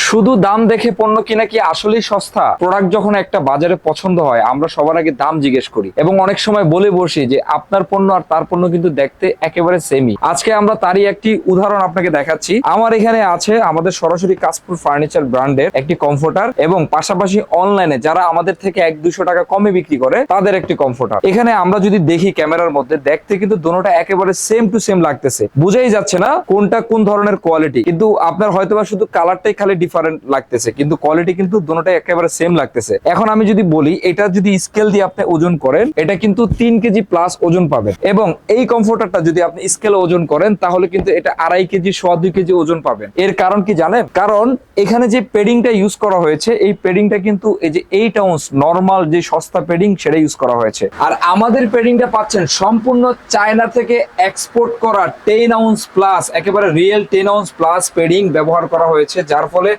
শুধু দাম দেখে পণ্য কিনা কি আসলেই সস্তা? প্রোডাক্ট যখন একটা বাজারে পছন্দ হয় আমরা সবার আগে দাম জিজ্ঞেস করি এবং অনেক সময় বলে বসি যে আপনার পণ্য আর তার পণ্য কিন্তু দেখতে একেবারে সেমই। আজকে আমরা তারই একটি উদাহরণ আপনাকে দেখাচ্ছি। আমার এখানে আছে আমাদের সরাসরি কাশপুর ফার্নিচার ব্র্যান্ডের একটি কমফোর্টার এবং পাশাপাশি অনলাইনে যারা আমাদের থেকে 1-200 টাকা কমে বিক্রি করে তাদের একটি কমফোর্টার। এখানে আমরা যদি দেখি ক্যামেরার মধ্যে দেখতে কিন্তু দোনোটা একেবারে সেম টু সেম লাগতেছে, বুঝাই যাচ্ছে না কোনটা কোন ধরনের কোয়ালিটি, কিন্তু আপনার হয়তোবা শুধু কালারটাই খালি ডিফারেন্ট লাগতেছে কিন্তু কোয়ালিটি কিন্তু দোনোটাই একেবারে সেম লাগতেছে। এখন আমি যদি বলি এটা যদি স্কেল দিয়ে আপনি ওজন করেন এটা কিন্তু 3 কেজি প্লাস ওজন পাবেন এবং এই কমফোর্টারটা যদি আপনি স্কেলে ওজন করেন তাহলে কিন্তু এটা 2.5 কেজি 2.5 কেজি ওজন পাবেন। এর কারণ কি জানেন? কারণ এখানে যে পেডিংটা ইউজ করা হয়েছে এই পেডিংটা কিন্তু এই যে 8 আউন্স নরমাল যে সস্তা পেডিং সেটা ইউজ করা হয়েছে, আর আমাদের পেডিংটা পাচ্ছেন সম্পূর্ণ চায়না থেকে এক্সপোর্ট করা 10 আউন্স প্লাস, একেবারে রিয়েল 10 আউন্স প্লাস পেডিং ব্যবহার করা হয়েছে, যার ফলে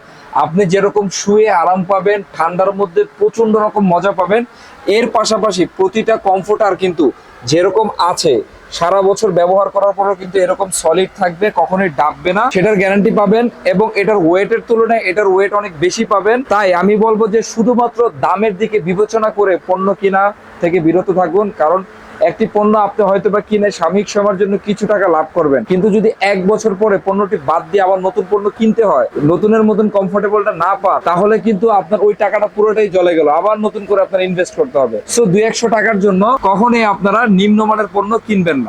আপনি যেরকম শুয়ে আরাম পাবেন, ঠান্ডার মধ্যে প্রচন্ড রকম মজা পাবেন। এর পাশাপাশি প্রতিটা কমফোর্টার কিন্তু যেরকম আছে সারা বছর ব্যবহার করার পরেও কিন্তু এরকম সলিড থাকবে, কখনোই ডাববে না, সেটার গ্যারান্টি পাবেন এবং এটার ওয়েটের তুলনায় এটার ওয়েট অনেক বেশি পাবেন। তাই আমি বলবো যে শুধুমাত্র দামের দিকে বিবেচনা করে পণ্য কিনা থেকে বিরত থাকুন, কারণ একটি পণ্য আপনি হয়তো বা কিনে সাময়িক সময়ের জন্য কিছু টাকা লাভ করবেন, কিন্তু যদি 1 বছর পরে পণ্যটি বাদ দিয়ে আবার নতুন পণ্য কিনতে হয়, নতুনের মতন কমফোর্টেবলটা না পান, তাহলে কিন্তু আপনার ওই টাকাটা পুরোটাই চলে গেল, আবার নতুন করে আপনার ইনভেস্ট করতে হবে। সো 200-100 টাকার জন্য কখনোই আপনারা নিম্নমানের পণ্য কিনবেন না।